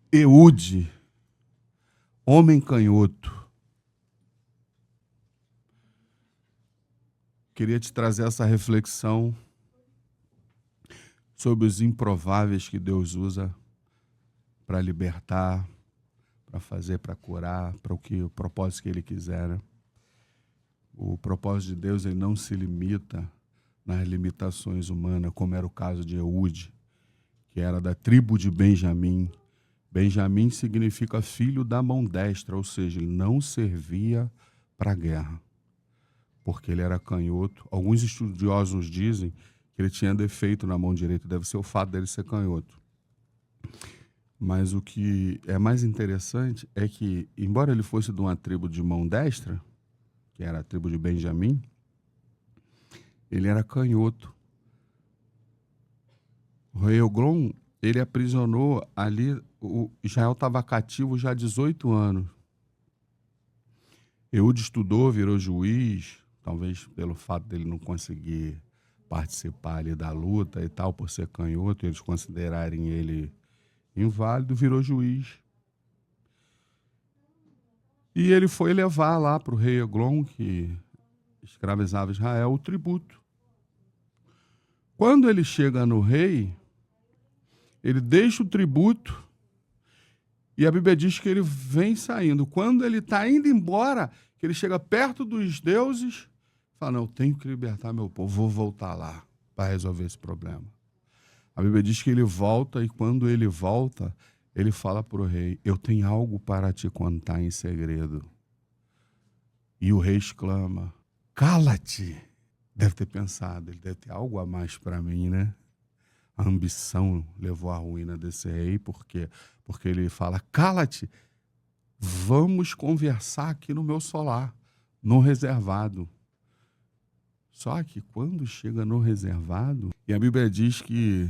Eude, homem canhoto. Queria te trazer essa reflexão sobre os improváveis que Deus usa para libertar, para fazer, para curar, para o propósito que Ele quiser. Né? O propósito de Deus ele não se limita nas limitações humanas, como era o caso de Eude, que era da tribo de Benjamim. Benjamim significa filho da mão destra, ou seja, ele não servia para a guerra, porque ele era canhoto. Alguns estudiosos dizem que ele tinha defeito na mão direita, deve ser o fato dele ser canhoto. Mas o que é mais interessante é que, embora ele fosse de uma tribo de mão destra, que era a tribo de Benjamim, ele era canhoto. O rei Eglon, ele aprisionou ali, Israel estava cativo já há 18 anos. Eude estudou, virou juiz, talvez pelo fato dele não conseguir participar ali da luta e tal, por ser canhoto, eles considerarem ele inválido, virou juiz. E ele foi levar lá para o rei Eglon, que escravizava Israel, o tributo. Quando ele chega no rei, ele deixa o tributo e a Bíblia diz que ele vem saindo. Quando ele está indo embora, que ele chega perto dos deuses, fala, não, eu tenho que libertar meu povo, vou voltar lá para resolver esse problema. A Bíblia diz que ele volta e quando ele volta, ele fala para o rei, eu tenho algo para te contar em segredo. E o rei exclama, cala-te. Deve ter pensado, ele deve ter algo a mais para mim, né? A ambição levou à ruína desse rei, porque ele fala, cala-te, vamos conversar aqui no meu solar, no reservado. Só que quando chega no reservado, e a Bíblia diz que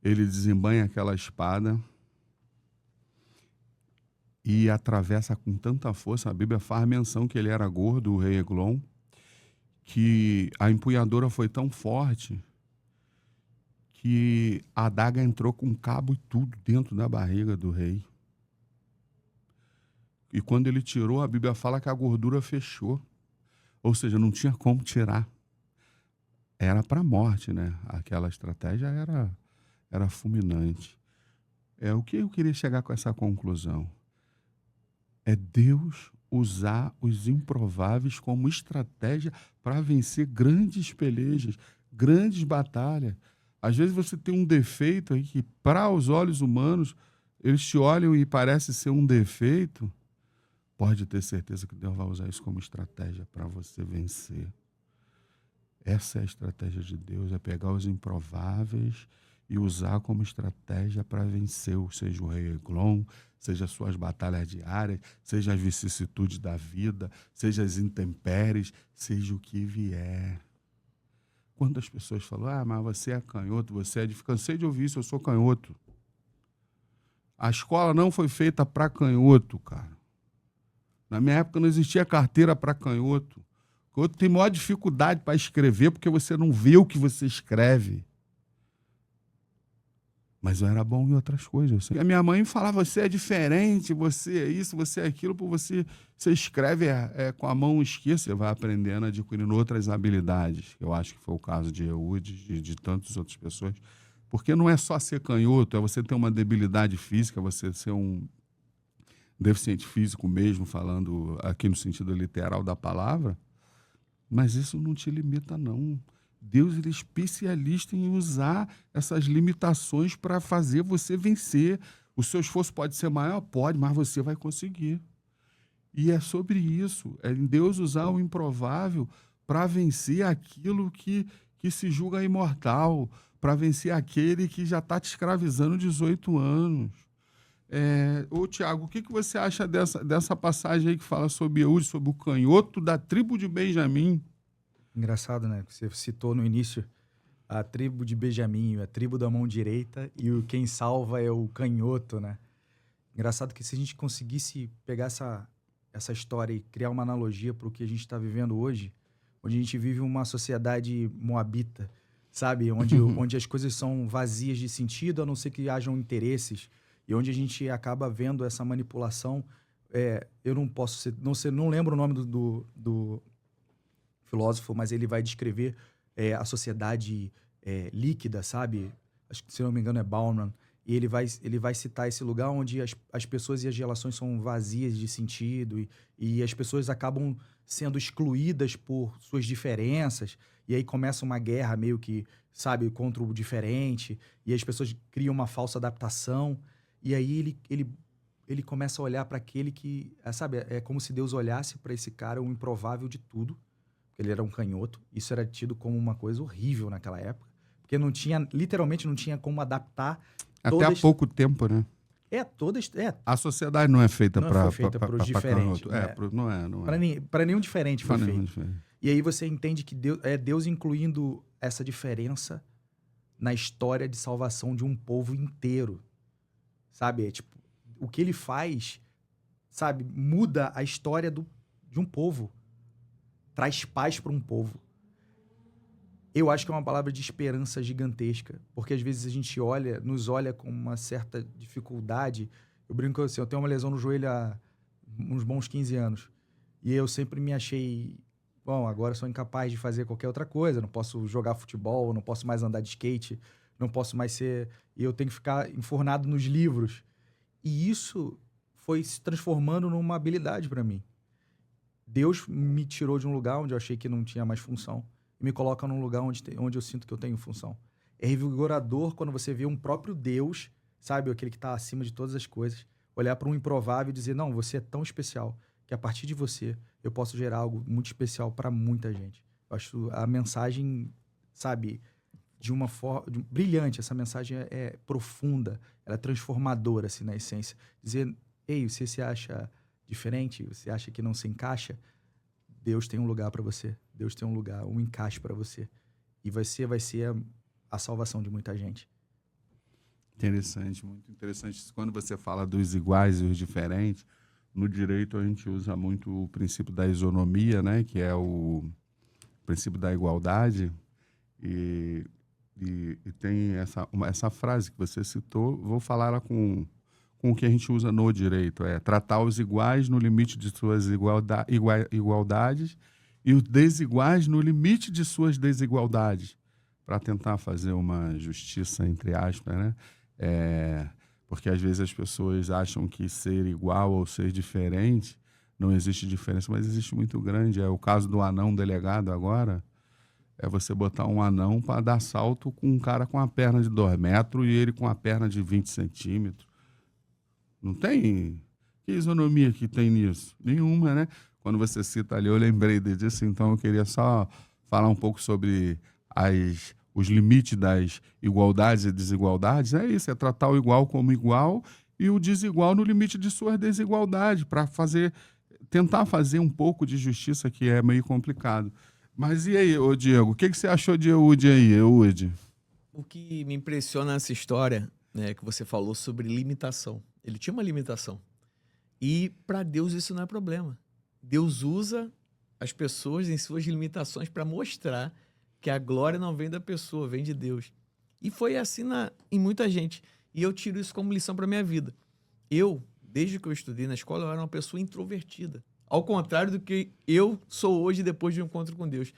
ele desembanha aquela espada e atravessa com tanta força, a Bíblia faz menção que ele era gordo, o rei Eglon, que a empunhadura foi tão forte que a adaga entrou com cabo e tudo dentro da barriga do rei. E quando ele tirou, a Bíblia fala que a gordura fechou. Ou seja, não tinha como tirar. Era para a morte, né? Aquela estratégia era fulminante. O que eu queria chegar com essa conclusão? É Deus usar os improváveis como estratégia para vencer grandes pelejas, grandes batalhas. Às vezes você tem um defeito aí que, para os olhos humanos, eles te olham e parece ser um defeito. Pode ter certeza que Deus vai usar isso como estratégia para você vencer. Essa é a estratégia de Deus, é pegar os improváveis e usar como estratégia para vencer, seja o rei Eglon, seja as suas batalhas diárias, seja as vicissitudes da vida, seja as intempéries, seja o que vier. Quando as pessoas falam, mas você é canhoto, você é de... Cansei de ouvir isso, eu sou canhoto. A escola não foi feita para canhoto, cara. Na minha época não existia carteira para canhoto. Canhoto tem maior dificuldade para escrever porque você não vê o que você escreve. Mas eu era bom em outras coisas. E a minha mãe falava, você é diferente, você é isso, você é aquilo, porque você escreve com a mão esquerda, você vai aprendendo, adquirindo outras habilidades. Eu acho que foi o caso de Eude, de tantas outras pessoas. Porque não é só ser canhoto, é você ter uma debilidade física, você ser um deficiente físico mesmo, falando aqui no sentido literal da palavra, mas isso não te limita, não. Deus ele é especialista em usar essas limitações para fazer você vencer. O seu esforço pode ser maior? Pode, mas você vai conseguir. E é sobre isso, é em Deus usar o improvável para vencer aquilo que se julga imortal, para vencer aquele que já está te escravizando 18 anos. Ô, Tiago, o que você acha dessa passagem aí que fala sobre Eude, sobre o canhoto da tribo de Benjamim? Engraçado, né? Você citou no início a tribo de Benjamim, a tribo da mão direita, e quem salva é o canhoto, né? Engraçado que se a gente conseguisse pegar essa história e criar uma analogia para o que a gente está vivendo hoje, onde a gente vive uma sociedade moabita, sabe? Onde as coisas são vazias de sentido, a não ser que hajam interesses e onde a gente acaba vendo essa manipulação. Eu não posso não lembro o nome do filósofo, mas ele vai descrever a sociedade líquida, sabe? Acho que, se não me engano, é Bauman. E ele vai citar esse lugar onde as pessoas e as relações são vazias de sentido e as pessoas acabam sendo excluídas por suas diferenças. E aí começa uma guerra meio que, sabe, contra o diferente. E as pessoas criam uma falsa adaptação. E aí ele começa a olhar para aquele que, sabe, é como se Deus olhasse para esse cara, o improvável de tudo. Porque ele era um canhoto. Isso era tido como uma coisa horrível naquela época. Porque literalmente não tinha como adaptar. Até há pouco tempo, né? A sociedade não é feita para os diferentes. Não é. Para nenhum diferente foi feito. Diferente. E aí você entende que Deus incluindo essa diferença na história de salvação de um povo inteiro. Sabe? O que ele faz, sabe, muda a história de um povo. Traz paz para um povo. Eu acho que é uma palavra de esperança gigantesca, porque às vezes a gente nos olha com uma certa dificuldade. Eu brinco assim, eu tenho uma lesão no joelho há uns bons 15 anos. E eu sempre me achei, bom, agora sou incapaz de fazer qualquer outra coisa, não posso jogar futebol, não posso mais andar de skate, não posso mais ser... E eu tenho que ficar enfornado nos livros. E isso foi se transformando numa habilidade para mim. Deus me tirou de um lugar onde eu achei que não tinha mais função e me coloca num lugar onde eu sinto que eu tenho função. É revigorador quando você vê um próprio Deus, sabe, aquele que está acima de todas as coisas, olhar para um improvável e dizer, não, você é tão especial que a partir de você eu posso gerar algo muito especial para muita gente. Eu acho a mensagem, sabe, de uma forma brilhante. Essa mensagem é profunda, ela é transformadora, assim, na essência. Dizer, ei, você se acha diferente, você acha que não se encaixa, Deus tem um lugar para você. Deus tem um lugar, um encaixe para você. E vai ser a salvação de muita gente. Interessante, muito interessante. Quando você fala dos iguais e os diferentes, no direito a gente usa muito o princípio da isonomia, né? Que é o princípio da igualdade. E tem essa frase que você citou, vou falar ela com o que a gente usa no direito, tratar os iguais no limite de suas igualdades e os desiguais no limite de suas desigualdades, para tentar fazer uma justiça, entre aspas, né? Porque às vezes as pessoas acham que ser igual ou ser diferente, não existe diferença, mas existe muito grande. É o caso do anão delegado agora, é você botar um anão para dar salto com um cara com a perna de 2 metros e ele com a perna de 20 centímetros. Não tem? Que isonomia que tem nisso? Nenhuma, né? Quando você cita ali, eu lembrei disso, então eu queria só falar um pouco sobre os limites das igualdades e desigualdades. É isso, é tratar o igual como igual e o desigual no limite de suas desigualdades, para tentar fazer um pouco de justiça, que é meio complicado. Mas e aí, ô Diego, o que você achou de Eude aí, Eude? O que me impressiona nessa história, né, que você falou sobre limitação. Ele tinha uma limitação. E para Deus isso não é problema. Deus usa as pessoas em suas limitações para mostrar que a glória não vem da pessoa, vem de Deus. E foi assim em muita gente. E eu tiro isso como lição para minha vida. Desde que eu estudei na escola, eu era uma pessoa introvertida. Ao contrário do que eu sou hoje depois de um encontro com Deus.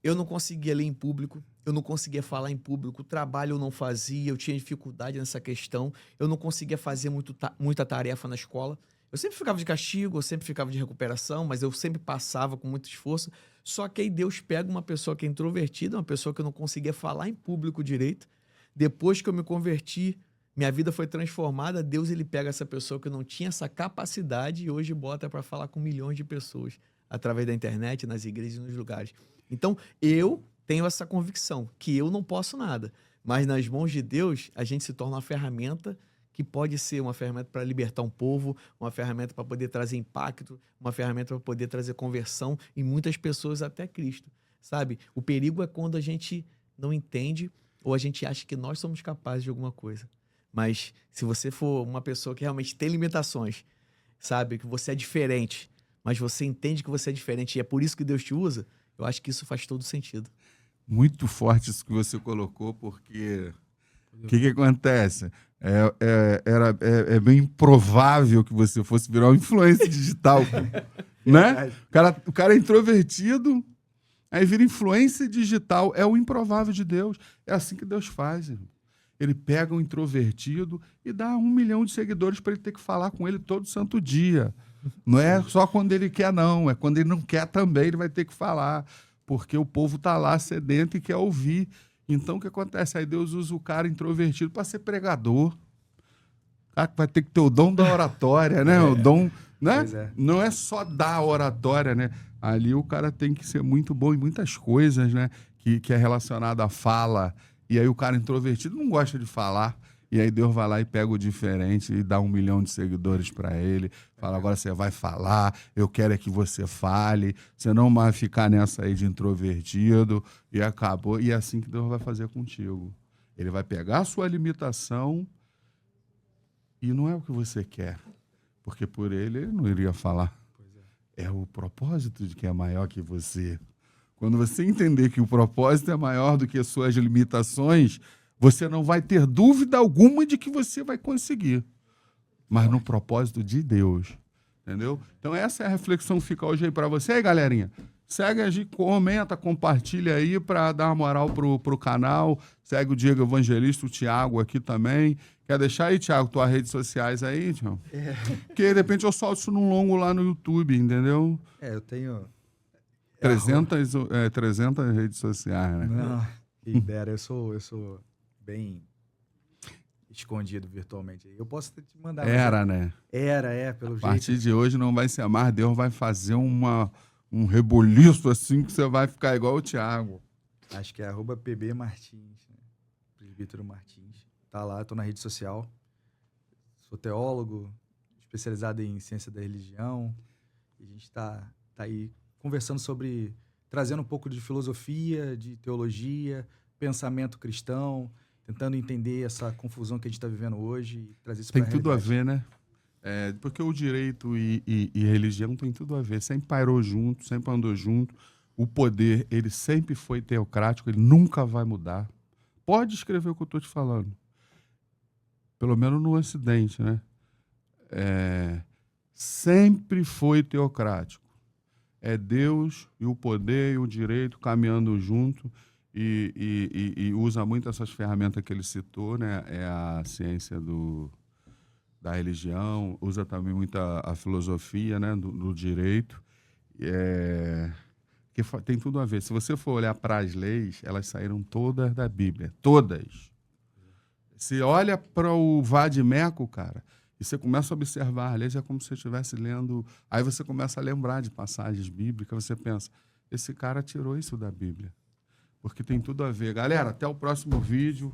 Eu não conseguia ler em público, eu não conseguia falar em público, o trabalho eu não fazia, eu tinha dificuldade nessa questão, eu não conseguia fazer muita tarefa na escola. Eu sempre ficava de castigo, eu sempre ficava de recuperação, mas eu sempre passava com muito esforço. Só que aí Deus pega uma pessoa que é introvertida, uma pessoa que eu não conseguia falar em público direito. Depois que eu me converti, minha vida foi transformada. Deus, ele pega essa pessoa que não tinha essa capacidade e hoje bota para falar com milhões de pessoas através da internet, nas igrejas e nos lugares. Então, eu tenho essa convicção que eu não posso nada, mas nas mãos de Deus, a gente se torna uma ferramenta que pode ser uma ferramenta para libertar um povo, uma ferramenta para poder trazer impacto, uma ferramenta para poder trazer conversão em muitas pessoas até Cristo, sabe? O perigo é quando a gente não entende ou a gente acha que nós somos capazes de alguma coisa. Mas se você for uma pessoa que realmente tem limitações, sabe? Que você é diferente, mas você entende que você é diferente e é por isso que Deus te usa, eu acho que isso faz todo sentido. Muito forte isso que você colocou, porque o que acontece? É bem improvável que você fosse virar um influencer digital, né? O cara é introvertido, aí vira influencer digital. É o improvável de Deus. É assim que Deus faz, irmão. Ele pega um introvertido e dá 1 milhão de seguidores para ele ter que falar com ele todo santo dia. Não é só quando ele quer, não. É quando ele não quer também, ele vai ter que falar. Porque o povo está lá sedento e quer ouvir. Então, o que acontece? Aí Deus usa o cara introvertido para ser pregador. O cara vai ter que ter o dom da oratória, né? O dom, né? Pois é. Não é só dar oratória, né? Ali o cara tem que ser muito bom em muitas coisas, né? Que é relacionado à fala. E aí o cara introvertido não gosta de falar. E aí Deus vai lá e pega o diferente e dá 1 milhão de seguidores para ele. Fala, agora você vai falar, eu quero é que você fale. Você não vai ficar nessa aí de introvertido. E acabou. E é assim que Deus vai fazer contigo. Ele vai pegar a sua limitação e não é o que você quer. Porque por ele não iria falar. É o propósito de que é maior que você. Quando você entender que o propósito é maior do que as suas limitações, você não vai ter dúvida alguma de que você vai conseguir. Mas no propósito de Deus. Entendeu? Então essa é a reflexão que fica hoje aí para você. Aí, galerinha, segue a gente, comenta, compartilha aí para dar uma moral pro canal. Segue o Diego Evangelista, o Thiago aqui também. Quer deixar aí, Thiago, tuas redes sociais aí, Thiago? Porque de repente eu solto isso num longo lá no YouTube, entendeu? Eu tenho... 300 redes sociais, né? Não, que dera, eu sou bem escondido virtualmente. Eu posso te mandar. Né? Pelo jeito. A partir de hoje não vai ser mais, Deus vai fazer um rebuliço assim que você vai ficar igual o Thiago. Acho que é @pbmartins, né? Presbítero Martins. Tá lá, tô na rede social. Sou teólogo, especializado em ciência da religião. E a gente tá aí conversando sobre, trazendo um pouco de filosofia, de teologia, pensamento cristão, tentando entender essa confusão que a gente está vivendo hoje e trazer isso para a realidade. Tem tudo a ver, né? Porque o direito e religião tem tudo a ver. Sempre pairou junto, sempre andou junto. O poder, ele sempre foi teocrático, ele nunca vai mudar. Pode escrever o que eu estou te falando. Pelo menos no Ocidente, né? Sempre foi teocrático. É Deus e o poder e o direito caminhando junto e usa muito essas ferramentas que ele citou, né? É a ciência da religião, usa também muito a filosofia, né? do direito. Que tem tudo a ver. Se você for olhar para as leis, elas saíram todas da Bíblia. Todas. Se olha para o Vade-Mecum, cara, e você começa a observar as leis, é como se você estivesse lendo... Aí você começa a lembrar de passagens bíblicas, você pensa, esse cara tirou isso da Bíblia. Porque tem tudo a ver. Galera, até o próximo vídeo.